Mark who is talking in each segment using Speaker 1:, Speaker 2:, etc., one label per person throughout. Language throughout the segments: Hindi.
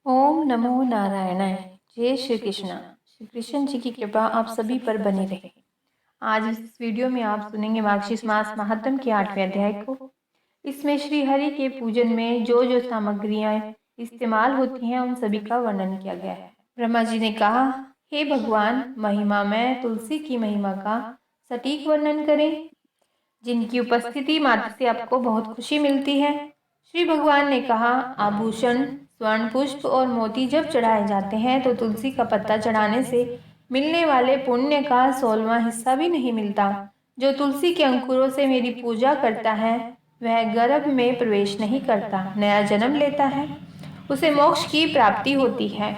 Speaker 1: ओम नमो नारायणाय। जय श्री कृष्णा। श्री कृष्ण जी की कृपा आप सभी पर बनी रहे। आज इस वीडियो में आप सुनेंगे मार्गशीर्ष मास महात्म के 8वें अध्याय को। इसमें श्री हरि के पूजन में जो जो सामग्रियां इस्तेमाल होती हैं उन सभी का वर्णन किया गया है। ब्रह्मा जी ने कहा, हे भगवान, महिमा में तुलसी की महिमा का सटीक वर्णन करें, जिनकी उपस्थिति मात्र से आपको बहुत खुशी मिलती है। श्री भगवान ने कहा, आभूषण, स्वर्ण, पुष्प और मोती जब चढ़ाए जाते हैं तो तुलसी का पत्ता चढ़ाने से मिलने वाले पुण्य का 16वां हिस्सा भी नहीं मिलता। जो तुलसी के अंकुरों से मेरी पूजा करता है वह गर्भ में प्रवेश नहीं करता, नया जन्म लेता है, उसे मोक्ष की प्राप्ति होती है।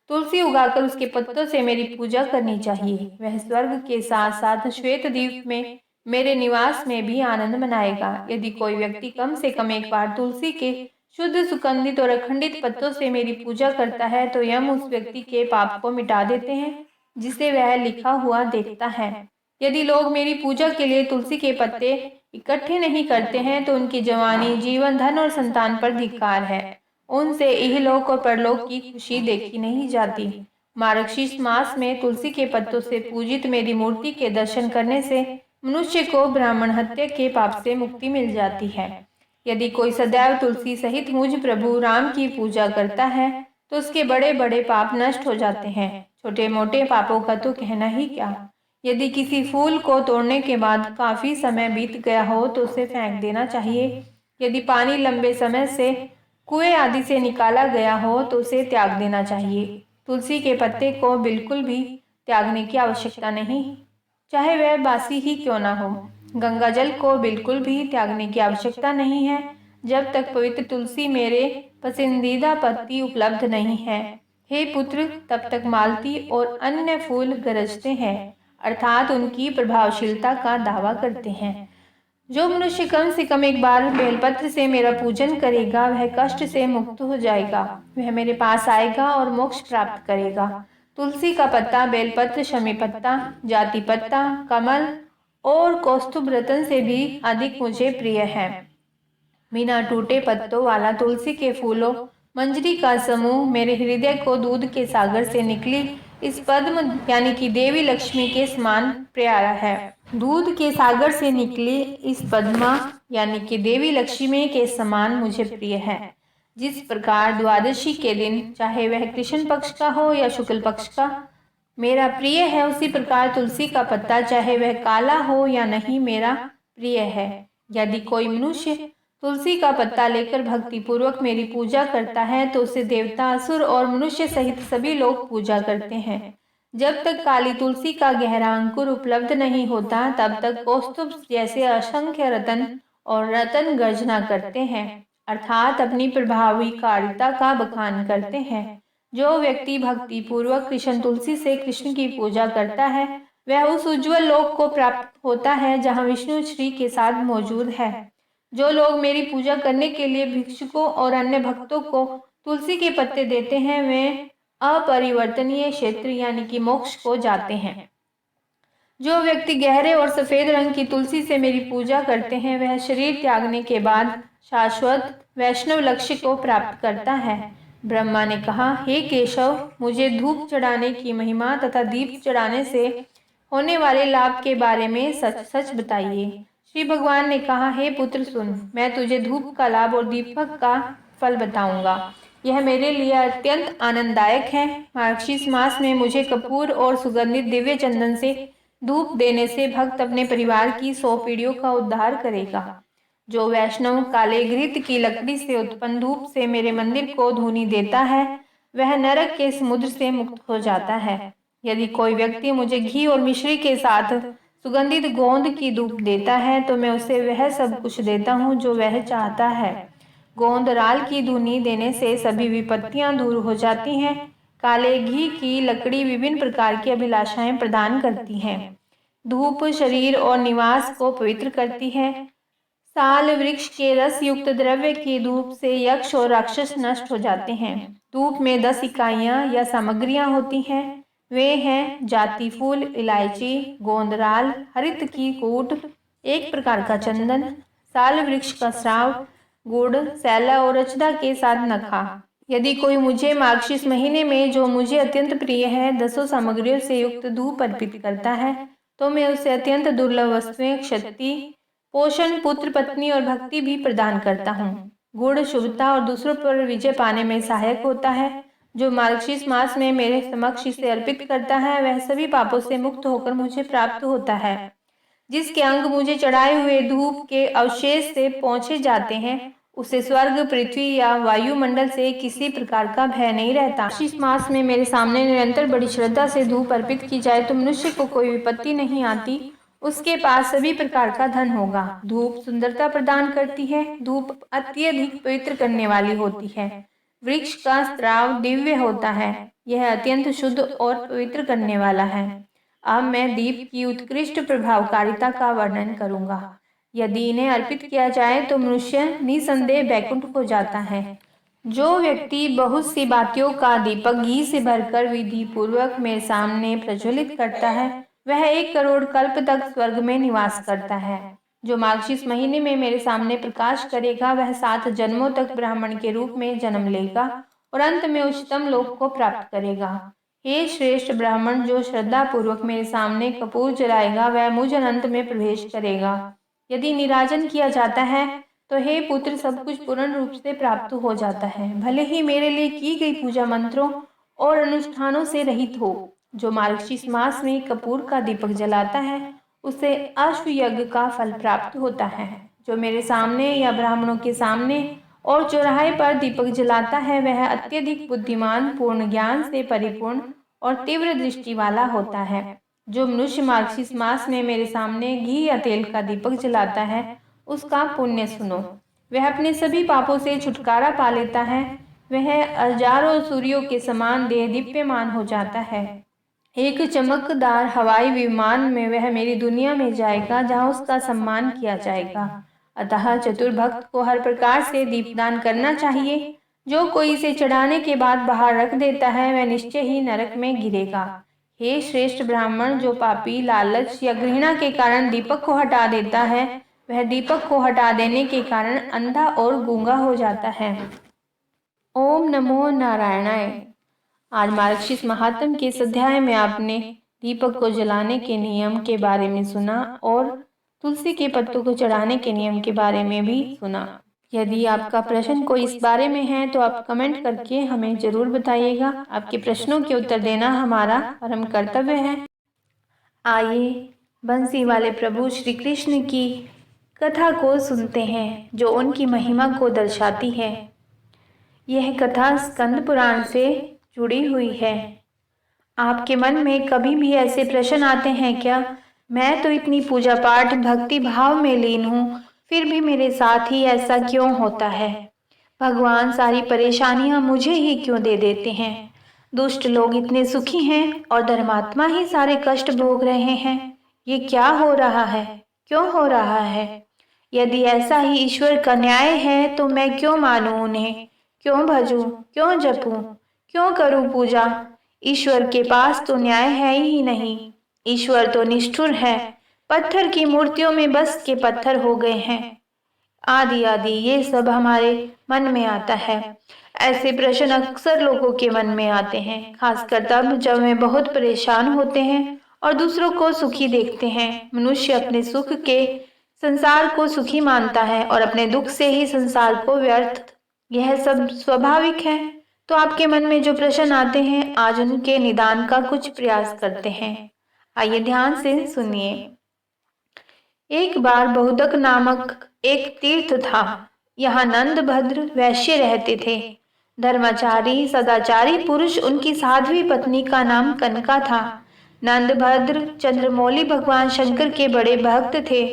Speaker 1: तुलसी उगाकर उसके पत्तों से मेरी पूजा करनी चाहिए। वह स्वर्ग के साथ साथ श्वेत द्वीप में मेरे निवास में भी आनंद मनाएगा। यदि कोई व्यक्ति कम से कम एक बार तुलसी के शुद्ध, सुगंधित और अखंडित पत्तों से मेरी पूजा करता है तो यम उस व्यक्ति के पाप को मिटा देते हैं जिसे वह लिखा हुआ देखता है। यदि लोग मेरी पूजा के लिए तुलसी के पत्ते इकट्ठे नहीं करते हैं तो उनकी जवानी, जीवन, धन और संतान पर धिक्कार है। उनसे इहलोक और परलोक की खुशी देखी नहीं जाती। मार्गशीर्ष मास में तुलसी के पत्तों से पूजित मेरी मूर्ति के दर्शन करने से मनुष्य को ब्राह्मण हत्या के पाप से मुक्ति मिल जाती है। यदि कोई सदैव तुलसी सहित मुझ प्रभु राम की पूजा करता है तो उसके बड़े बड़े पाप नष्ट हो जाते हैं। छोटे मोटे पापों का तो कहना ही क्या। यदि किसी फूल को तोड़ने के बाद काफी समय बीत गया हो तो उसे फेंक देना चाहिए। यदि पानी लंबे समय से कुएं आदि से निकाला गया हो तो उसे त्याग देना चाहिए। तुलसी के पत्ते को बिल्कुल भी त्यागने की आवश्यकता नहीं, चाहे वह बासी ही क्यों ना हो। गंगा जल को बिल्कुल भी त्यागने की आवश्यकता नहीं है जब तक पवित्र तुलसी मेरे पसंदीदा पत्ती उपलब्ध नहीं है। हे पुत्र, तब तक मालती और अन्य फूल गरजते हैं, अर्थात उनकी प्रभावशीलता का दावा करते हैं। जो मनुष्य कम से कम एक बार बेलपत्र से मेरा पूजन करेगा वह कष्ट से मुक्त हो जाएगा, वह मेरे पास आएगा और मोक्ष प्राप्त करेगा। तुलसी का पत्ता, बेलपत्र, शमी पत्ता, जाति पत्ता, कमल और कौस्तुभ रतन से भी अधिक मुझे प्रिय है। बिना टूटे पत्तों वाला तुलसी के फूलों मंजरी का समूह मेरे हृदय को दूध के सागर से निकली इस पद्म यानी कि देवी लक्ष्मी के समान प्यारा है। दूध के सागर से निकली इस पद्मा यानी कि देवी लक्ष्मी के समान मुझे प्रिय है। जिस प्रकार द्वादशी के दिन, चाहे वह कृष्ण पक्ष का हो या शुक्ल पक्ष का, मेरा प्रिय है, उसी प्रकार तुलसी का पत्ता, चाहे वह काला हो या नहीं, मेरा प्रिय है। यदि कोई मनुष्य तुलसी का पत्ता लेकर भक्ति पूर्वक मेरी पूजा करता है तो उसे देवता, असुर और मनुष्य सहित सभी लोग पूजा करते हैं। जब तक काली तुलसी का गहरा अंकुर उपलब्ध नहीं होता तब तक कौस्तुभ जैसे असंख्य रतन और रतन गर्जना करते हैं, अर्थात अपनी प्रभावकारिता का बखान करते हैं। जो व्यक्ति भक्ति पूर्वक कृष्ण तुलसी से कृष्ण की पूजा करता है वह उस उज्जवल लोक को प्राप्त होता है जहाँ विष्णु श्री के साथ मौजूद है। जो लोग मेरी पूजा करने के लिए भिक्षुकों और अन्य भक्तों को तुलसी के पत्ते देते हैं वे अपरिवर्तनीय क्षेत्र यानी कि मोक्ष को जाते हैं। जो व्यक्ति गहरे और सफेद रंग की तुलसी से मेरी पूजा करते हैं वह शरीर त्यागने के बाद शाश्वत वैष्णव लक्ष्य को प्राप्त करता है। ब्रह्मा ने कहा, हे केशव, मुझे धूप चढ़ाने की महिमा तथा दीप चढ़ाने से होने वाले लाभ के बारे में सच सच बताइए। श्री भगवान ने कहा, हे पुत्र सुन, मैं तुझे धूप का लाभ और दीपक का फल बताऊंगा। यह मेरे लिए अत्यंत आनंददायक है। मार्गशीर्ष मास में मुझे कपूर और सुगंधित दिव्य चंदन से धूप देने से भक्त अपने परिवार की 100 पीढ़ियों का उद्धार करेगा। जो वैष्णव काले घृत की लकड़ी से उत्पन्न धूप से मेरे मंदिर को धूनी देता है वह नरक के समुद्र से मुक्त हो जाता है। यदि कोई व्यक्ति मुझे घी और मिश्री के साथ सुगंधित गोंद की धूप देता है तो मैं उसे वह सब कुछ देता हूँ जो वह चाहता है। गोंद राल की धुनी देने से सभी विपत्तियां दूर हो जाती हैं। काले घी की लकड़ी विभिन्न प्रकार की अभिलाषाएं प्रदान करती है। धूप शरीर और निवास को पवित्र करती है। साल वृक्ष के रस युक्त द्रव्य की धूप से यक्ष और राक्षस नष्ट हो जाते हैं। धूप में 10 इकाइयां या सामग्रियां होती हैं। वे हैं जाति फूल, इलायची, गोंदराल, हरित की कूट, एक प्रकार का चंदन, साल वृक्ष का स्राव, गुड़, सैला और रचदा के साथ नखा। यदि कोई मुझे मार्गशीर्ष महीने में, जो मुझे अत्यंत प्रिय है, 10 सामग्रियों से युक्त धूप अर्पित करता है, तो मैं उसे अत्यंत दुर्लभ वस्तुएं, शक्ति, पोषण, पुत्र, पत्नी और भक्ति भी प्रदान करता हूँ। गुण, शुभता और दूसरों पर विजय पाने में सहायक होता है। जो मार्गशीर्ष मास में मेरे समक्ष इसे अर्पित करता है, वह सभी पापों से मुक्त होकर मुझे प्राप्त होता है। जिसके अंग मुझे चढ़ाए हुए धूप के अवशेष से पहुंचे जाते हैं, उसे स्वर्ग, पृथ्वी या वायुमंडल से किसी प्रकार का भय नहीं रहता। इस मास में मेरे सामने निरंतर बड़ी श्रद्धा से धूप अर्पित की जाए तो मनुष्य को कोई विपत्ति नहीं आती। उसके पास सभी प्रकार का धन होगा। धूप सुंदरता प्रदान करती है। धूप अत्यधिक पवित्र करने वाली होती है। वृक्ष का स्राव दिव्य होता है। यह अत्यंत शुद्ध और पवित्र करने वाला है। अब मैं दीप की उत्कृष्ट प्रभावकारिता का वर्णन करूंगा। यदि इन्हें अर्पित किया जाए तो मनुष्य निसंदेह बैकुंठ को जाता है। जो व्यक्ति बहुत सी बातियों का दीपक घी से भरकर विधि पूर्वक मेरे सामने प्रज्वलित करता है, वह 1 करोड़ कल्प तक स्वर्ग में निवास करता है। जो मार्गशीर्ष महीने में मेरे सामने प्रकाश करेगा, वह 7 जन्मों तक ब्राह्मण के रूप में जन्म लेगा और अंत में उच्चतम लोक को प्राप्त करेगा। हे श्रेष्ठ ब्राह्मण, जो श्रद्धा पूर्वक मेरे सामने कपूर जलाएगा, वह मुझ अनंत में प्रवेश करेगा। यदि निराजन किया जाता है तो हे पुत्र, सब कुछ पूर्ण रूप से प्राप्त हो जाता है, भले ही मेरे लिए की गई पूजा मंत्रों और अनुष्ठानों से रहित हो। जो मार्गशीर्ष मास में कपूर का दीपक जलाता है, उसे अश्व यज्ञ का फल प्राप्त होता है। जो मेरे सामने या ब्राह्मणों के सामने और चौराहे पर दीपक जलाता है, वह अत्यधिक बुद्धिमान, पूर्ण ज्ञान से परिपूर्ण और तीव्र दृष्टि वाला होता है। जो मनुष्य मार्गशीर्ष मास में मेरे सामने घी या तेल का दीपक जलाता है, उसका पुण्य सुनो। वह अपने सभी पापों से छुटकारा पा लेता है। वह हजारों सूर्यों के समान देह दीप्यमान हो जाता है। एक चमकदार हवाई विमान में वह मेरी दुनिया में जाएगा, जहाँ उसका सम्मान किया जाएगा। अतः चतुर भक्त को हर प्रकार से दीपदान करना चाहिए। जो कोई इसे चढ़ाने के बाद बाहर रख देता है, वह निश्चय ही नरक में गिरेगा। हे श्रेष्ठ ब्राह्मण, जो पापी लालच या घृणा के कारण दीपक को हटा देता है, वह दीपक को हटा देने के कारण अंधा और गूंगा हो जाता है। ओम नमो नारायणाय। आज मार्गशीर्ष महात्म के इस अध्याय में आपने दीपक को जलाने के नियम के बारे में सुना और तुलसी के पत्तों को चढ़ाने के नियम के बारे में भी सुना। यदि आपका प्रश्न कोई इस बारे में है तो आप कमेंट करके हमें जरूर बताइएगा। आपके प्रश्नों के उत्तर देना हमारा परम कर्तव्य है। आइए बंसी वाले प्रभु श्री कृष्ण की कथा को सुनते हैं, जो उनकी महिमा को दर्शाती है। यह कथा स्कंद पुराण से जुड़ी हुई है। आपके मन में कभी भी ऐसे प्रश्न आते हैं क्या? मैं तो इतनी पूजा पाठ भक्ति भाव में लीन हूँ, फिर भी मेरे साथ ही ऐसा क्यों होता है? भगवान सारी परेशानियां मुझे ही क्यों दे देते हैं? दुष्ट लोग इतने सुखी हैं और धर्मात्मा ही सारे कष्ट भोग रहे हैं। ये क्या हो रहा है? क्यों हो रहा है? यदि ऐसा ही ईश्वर का न्याय है तो मैं क्यों मानूं उन्हें? क्यों भजूं? क्यों जपूं? क्यों करूं पूजा? ईश्वर के पास तो न्याय है ही नहीं। ईश्वर तो निष्ठुर है, पत्थर की मूर्तियों में बस के पत्थर हो गए हैं। आदि आदि ये सब हमारे मन में आता है। ऐसे प्रश्न अक्सर लोगों के मन में आते हैं, खासकर तब जब वे बहुत परेशान होते हैं और दूसरों को सुखी देखते हैं। मनुष्य अपने सुख के संसार को सुखी मानता है और अपने दुख से ही संसार को व्यर्थ। यह सब स्वाभाविक है। तो आपके मन में जो प्रश्न आते हैं, आज उनके निदान का कुछ प्रयास करते हैं। आइए ध्यान से सुनिए। एक बार बहुदक नामक एक तीर्थ था। यहाँ नंदभद्र वैश्य रहते थे। धर्माचारी सदाचारी पुरुष उनकी साध्वी पत्नी का नाम कनका था। नंदभद्र चंद्रमौली भगवान शंकर के बड़े भक्त थे।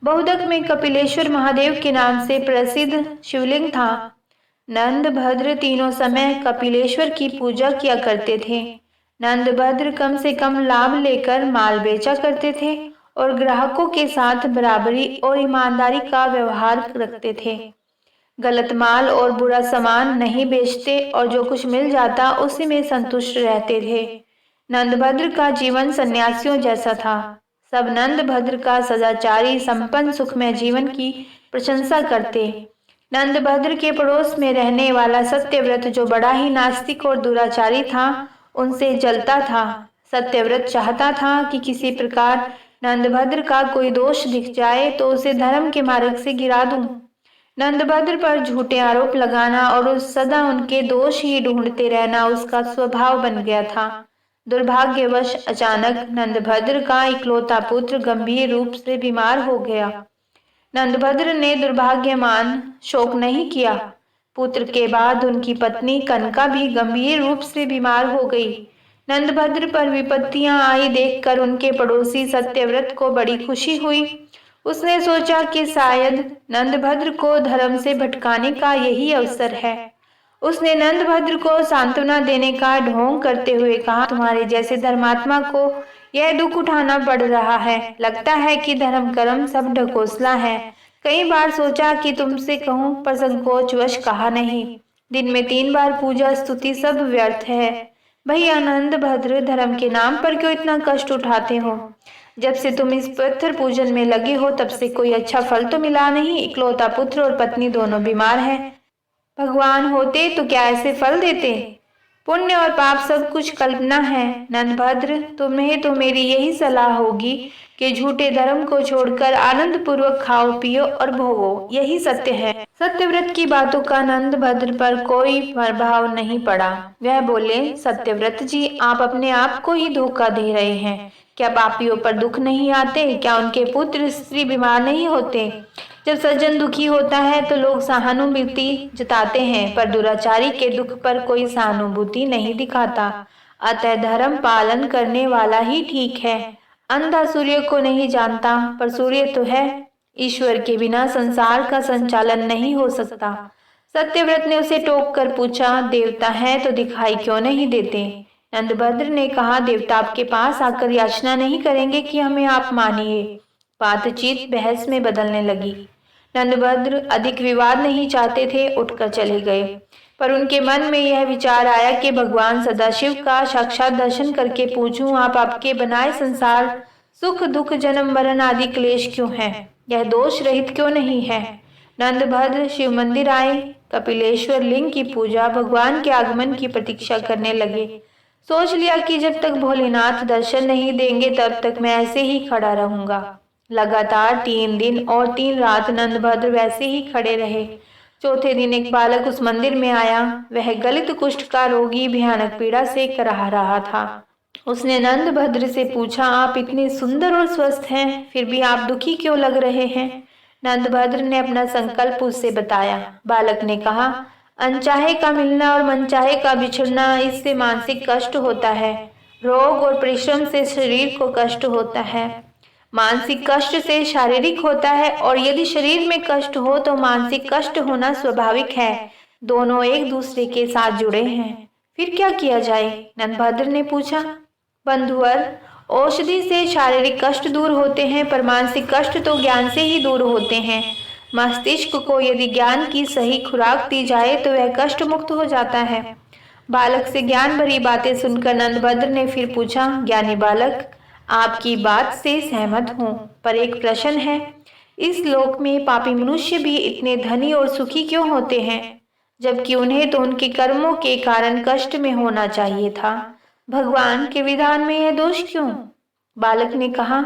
Speaker 1: बहुदक में कपिलेश्वर महादेव के नाम से प्रसिद्ध शिवलिंग था। नंदभद्र तीनों समय कपिलेश्वर की पूजा किया करते थे। नंदभद्र कम से कम लाभ लेकर माल बेचा करते थे और ग्राहकों के साथ बराबरी और ईमानदारी का व्यवहार रखते थे। गलत माल और बुरा सामान नहीं बेचते और जो कुछ मिल जाता उसी में संतुष्ट रहते थे। नंदभद्र का जीवन सन्यासियों जैसा था। सब नंदभद्र का सदाचारी संपन्न सुखमय जीवन की प्रशंसा करते। नंदभद्र के पड़ोस में रहने वाला सत्यव्रत, जो बड़ा ही नास्तिक और दुराचारी था, उनसे जलता था। सत्यव्रत चाहता था कि किसी प्रकार नंदभद्र का कोई दोष दिख जाए तो उसे धर्म के मार्ग से गिरा दूं। नंदभद्र पर झूठे आरोप लगाना और उस सदा उनके दोष ही ढूंढते रहना उसका स्वभाव बन गया था। दुर्भाग्यवश अचानक नंदभद्र का इकलौता पुत्र गंभीर रूप से बीमार हो गया। नंदभद्र ने दुर्भाग्यमान शोक नहीं किया। पुत्र के बाद उनकी पत्नी कनका भी गंभीर रूप से बीमार हो गई। नंदभद्र पर विपत्तियां आई देखकर उनके पड़ोसी सत्यव्रत को बड़ी खुशी हुई। उसने सोचा कि शायद नंदभद्र को धर्म से भटकाने का यही अवसर है। उसने नंदभद्र को सांत्वना देने का ढोंग करते हुए कहा, तुम्हारे जैसे धर्मात्मा को यह दुख उठाना पड़ रहा है। लगता है कि धर्म कर्म सब ढकोसला है। कई बार सोचा कि तुमसे कहूं, पर संकोचवश कहा नहीं। दिन में 3 बार पूजा स्तुति सब व्यर्थ है। भैया नंदभद्र, धर्म के नाम पर क्यों इतना कष्ट उठाते हो? जब से तुम इस पत्थर पूजन में लगे हो तब से कोई अच्छा फल तो मिला नहीं। इकलौता पुत्र और पत्नी दोनों बीमार हैं। भगवान होते तो क्या ऐसे फल देते? पुण्य और पाप सब कुछ कल्पना है। नंदभद्र, तुम्हें तो मेरी यही सलाह होगी कि झूठे धर्म को छोड़कर आनंद पूर्वक खाओ पियो और भोगो, यही सत्य है। सत्यव्रत की बातों का नंदभद्र पर कोई प्रभाव नहीं पड़ा। वह बोले, सत्यव्रत जी, आप अपने आप को ही धोखा दे रहे हैं। क्या पापियों पर दुख नहीं आते? क्या उनके पुत्र स्त्री बीमार नहीं होते? जब सज्जन दुखी होता है तो लोग सहानुभूति जताते हैं, पर दुराचारी के दुख पर कोई सहानुभूति नहीं दिखाता। अतः धर्म पालन करने वाला ही ठीक है। अंधा सूर्य को नहीं जानता, पर सूर्य तो है। ईश्वर के बिना संसार का संचालन नहीं हो सकता। सत्यव्रत ने उसे टोक कर पूछा, देवता है तो दिखाई क्यों नहीं देते? नंदभद्र ने कहा, देवता आपके पास आकर याचना नहीं करेंगे कि हमें आप मानिए। बातचीत बहस में बदलने लगी। नंदभद्र अधिक विवाद नहीं चाहते थे, उठकर चले गए। पर उनके मन में यह विचार आया कि भगवान सदाशिव का साक्षात दर्शन करके पूछूं, आप आपके बनाए संसार सुख दुख जन्म मरण आदि क्लेश क्यों है? यह दोष रहित क्यों नहीं है? नंदभद्र शिव मंदिर आए। कपिलेश्वर लिंग की पूजा, भगवान के आगमन की प्रतीक्षा करने लगे। सोच लिया कि जब तक भोलेनाथ दर्शन नहीं देंगे तब तक मैं ऐसे ही खड़ा रहूंगा। लगातार 3 दिन और 3 रात नंदभद्र वैसे ही खड़े रहे। चौथे दिन एक बालक उस मंदिर में आया। वह गलित कुष्ठ का रोगी भयानक पीड़ा से कराह रहा था। उसने नंदभद्र से पूछा, आप इतने सुंदर और स्वस्थ हैं, फिर भी आप दुखी क्यों लग रहे हैं? नंदभद्र ने अपना संकल्प उससे बताया। बालक ने कहा, अनचाहे का मिलना और मनचाहे का बिछड़ना, इससे मानसिक कष्ट होता है। रोग और परिश्रम से शरीर को कष्ट होता है। मानसिक कष्ट से शारीरिक होता है, और यदि शरीर में कष्ट हो तो मानसिक कष्ट होना स्वाभाविक है। दोनों एक दूसरे के साथ जुड़े हैं। फिर क्या किया जाए? नंदभद्र ने पूछा। बंधुवर, औषधि से शारीरिक कष्ट दूर होते हैं, पर मानसिक कष्ट तो ज्ञान से ही दूर होते हैं। मस्तिष्क को यदि ज्ञान की सही खुराक दी जाए तो वह कष्ट मुक्त हो जाता है। बालक से ज्ञान भरी बातें सुनकर नंदभद्र ने फिर पूछा, ज्ञानी बालक, आपकी बात से सहमत हूँ, पर एक प्रश्न है। इस लोक में पापी मनुष्य भी इतने धनी और सुखी क्यों होते हैं, जबकि उन्हें तो उनके कर्मों के कारण कष्ट में होना चाहिए था? भगवान के विधान में यह दोष क्यों? बालक ने कहा,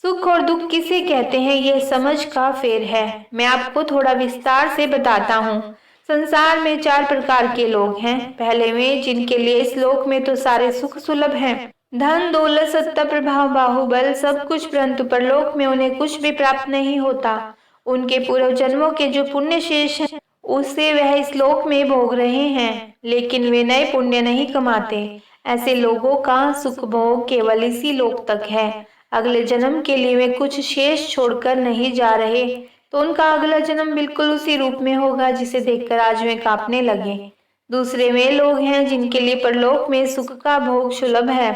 Speaker 1: सुख और दुख किसे कहते हैं यह समझ का फेर है। मैं आपको थोड़ा विस्तार से बताता हूँ। संसार में 4 प्रकार के लोग हैं। पहले में, जिनके लिए इस लोक में तो सारे सुख सुलभ हैं, धन दौलत सत्ता प्रभाव बाहुबल सब कुछ, परंतु परलोक में उन्हें कुछ भी प्राप्त नहीं होता। उनके पूर्व जन्मों के जो पुण्य शेष है उसे वह इस लोक में भोग रहे हैं, लेकिन वे नए पुण्य नहीं कमाते। ऐसे लोगों का सुख भोग केवल इसी लोक तक है। अगले जन्म के लिए वे कुछ शेष छोड़कर नहीं जा रहे, तो उनका अगला जन्म बिल्कुल उसी रूप में होगा जिसे देखकर आज वे कांपने लगे। दूसरे वे लोग हैं जिनके लिए परलोक में सुख का भोग सुलभ है,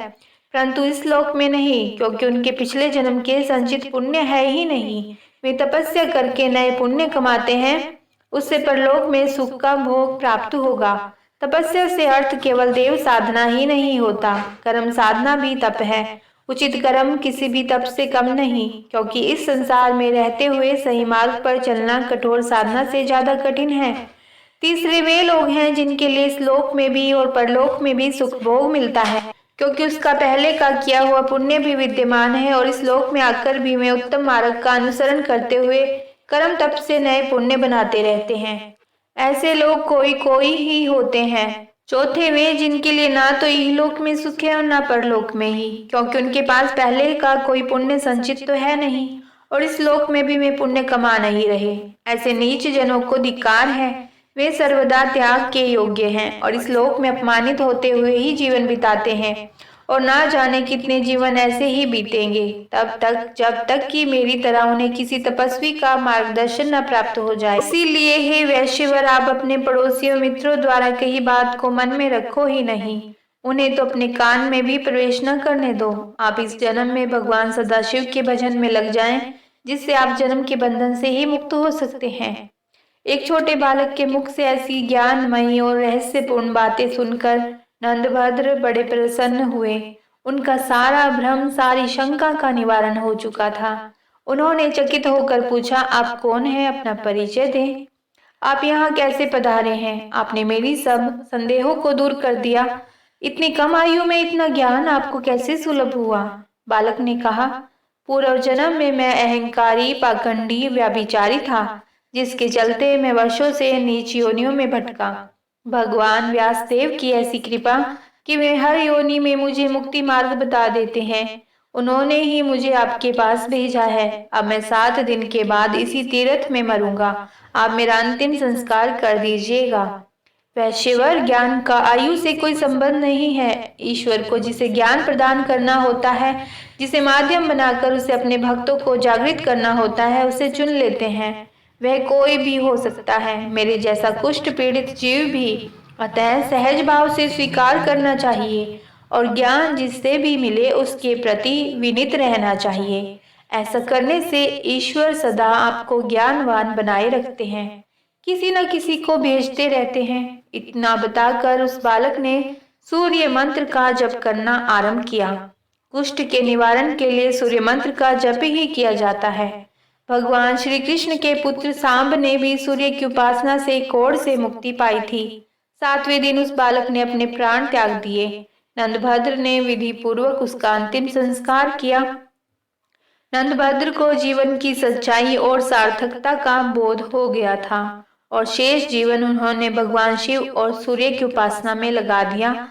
Speaker 1: परंतु इस लोक में नहीं, क्योंकि उनके पिछले जन्म के संचित पुण्य है ही नहीं। वे तपस्या करके नए पुण्य कमाते हैं, उससे परलोक में सुख का भोग प्राप्त होगा। तपस्या से अर्थ केवल देव साधना ही नहीं होता, कर्म साधना भी तप है। उचित कर्म किसी भी तप से कम नहीं, क्योंकि इस संसार में रहते हुए सही मार्ग पर चलना कठोर साधना से ज्यादा कठिन है। तीसरे वे लोग हैं जिनके लिए इस लोक में भी और परलोक में भी सुख भोग मिलता है, क्योंकि उसका पहले का किया हुआ पुण्य भी विद्यमान है और इस लोक में आकर भी वे उत्तम मार्ग का अनुसरण करते हुए कर्म तप से नए पुण्य बनाते रहते हैं। ऐसे लोग कोई कोई ही होते हैं। चौथे वे जिनके लिए ना तो इहलोक में सुख है और ना परलोक में ही, क्योंकि उनके पास पहले का कोई पुण्य संचित तो है नहीं और इस लोक में भी वे पुण्य कमा नहीं रहे। ऐसे नीच जनों को धिक्कार है। वे सर्वदा त्याग के योग्य हैं और इस लोक में अपमानित होते हुए ही जीवन बिताते हैं और ना जाने कितने जीवन ऐसे ही बीतेंगे तब तक जब तक कि मेरी तरह उन्हें किसी तपस्वी का मार्गदर्शन न प्राप्त हो जाए। इसीलिए हे वैश्यवर, आप अपने पड़ोसियों मित्रों द्वारा कही बात को मन में रखो ही नहीं, उन्हें तो अपने कान में भी प्रवेश न करने दो। आप इस जन्म में भगवान सदाशिव के भजन में लग जाएं, जिससे आप जन्म के बंधन से ही मुक्त हो सकते हैं। एक छोटे बालक के मुख से ऐसी ज्ञानमयी और रहस्यपूर्ण बातें सुनकर नंदभद्र बड़े प्रसन्न हुए। उनका सारा भ्रम, सारी शंका का निवारण हो चुका था। उन्होंने चकित होकर पूछा, आप कौन हैं? अपना परिचय दें। आप यहाँ कैसे पधारे हैं? आपने मेरी सब संदेहों को दूर कर दिया। इतनी कम आयु में इतना ज्ञान आपको कैसे सुलभ हुआ? बालक ने कहा, पूर्व जन्म में मैं अहंकारी, पाखंडी, व्याभिचारी था, जिसके चलते मैं वर्षों से नीच योनियों में भटका। भगवान व्यासदेव की ऐसी कृपा कि वे हर योनि में मुझे मुक्ति मार्ग बता देते हैं। उन्होंने ही मुझे आपके पास भेजा है। अब मैं 7 दिन के बाद इसी तीर्थ में मरूंगा। आप मेरा अंतिम संस्कार कर दीजिएगा। वैश्यवर, ज्ञान का आयु से कोई संबंध नहीं है। ईश्वर को जिसे ज्ञान प्रदान करना होता है, जिसे माध्यम बनाकर उसे अपने भक्तों को जागृत करना होता है, उसे चुन लेते हैं। वह कोई भी हो सकता है, मेरे जैसा कुष्ठ पीड़ित जीव भी। अतः सहज भाव से स्वीकार करना चाहिए और ज्ञान जिससे भी मिले उसके प्रति विनीत रहना चाहिए। ऐसा करने से ईश्वर सदा आपको ज्ञानवान बनाए रखते हैं, किसी न किसी को भेजते रहते हैं। इतना बताकर उस बालक ने सूर्य मंत्र का जप करना आरंभ किया। कुष्ठ के निवारण के लिए सूर्य मंत्र का जप ही किया जाता है। भगवान श्री कृष्ण के पुत्र सांब ने भी सूर्य की उपासना से कोढ़ से मुक्ति पाई थी। 7वें दिन उस बालक ने अपने प्राण त्याग दिए। नंदभद्र ने विधि पूर्वक उसका अंतिम संस्कार किया। नंदभद्र को जीवन की सच्चाई और सार्थकता का बोध हो गया था और शेष जीवन उन्होंने भगवान शिव और सूर्य की उपासना में लगा दिया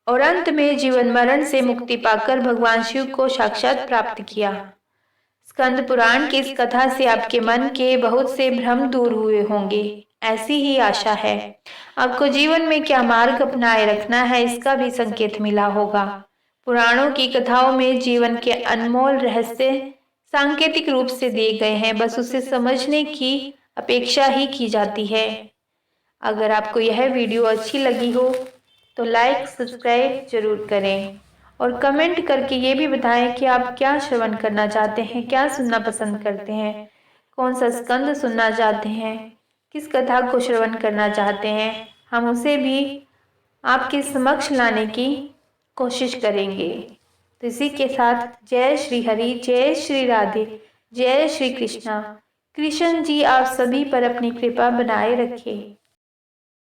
Speaker 1: और अंत में जीवन मरण से मुक्ति पाकर भगवान शिव को साक्षात प्राप्त किया। स्कंद पुराण की इस कथा से आपके मन के बहुत से भ्रम दूर हुए होंगे, ऐसी ही आशा है। आपको जीवन में क्या मार्ग अपनाए रखना है, इसका भी संकेत मिला होगा। पुराणों की कथाओं में जीवन के अनमोल रहस्य सांकेतिक रूप से दिए गए हैं, बस उसे समझने की अपेक्षा ही की जाती है। अगर आपको यह वीडियो अच्छी लगी हो तो लाइक सब्सक्राइब जरूर करें और कमेंट करके ये भी बताएं कि आप क्या श्रवण करना चाहते हैं, क्या सुनना पसंद करते हैं, कौन सा स्कंद सुनना चाहते हैं, किस कथा को श्रवण करना चाहते हैं। हम उसे भी आपके समक्ष लाने की कोशिश करेंगे। तो इसी के साथ जय श्री हरि, जय श्री राधे, जय श्री कृष्णा। कृष्ण जी आप सभी पर अपनी कृपा बनाए रखें।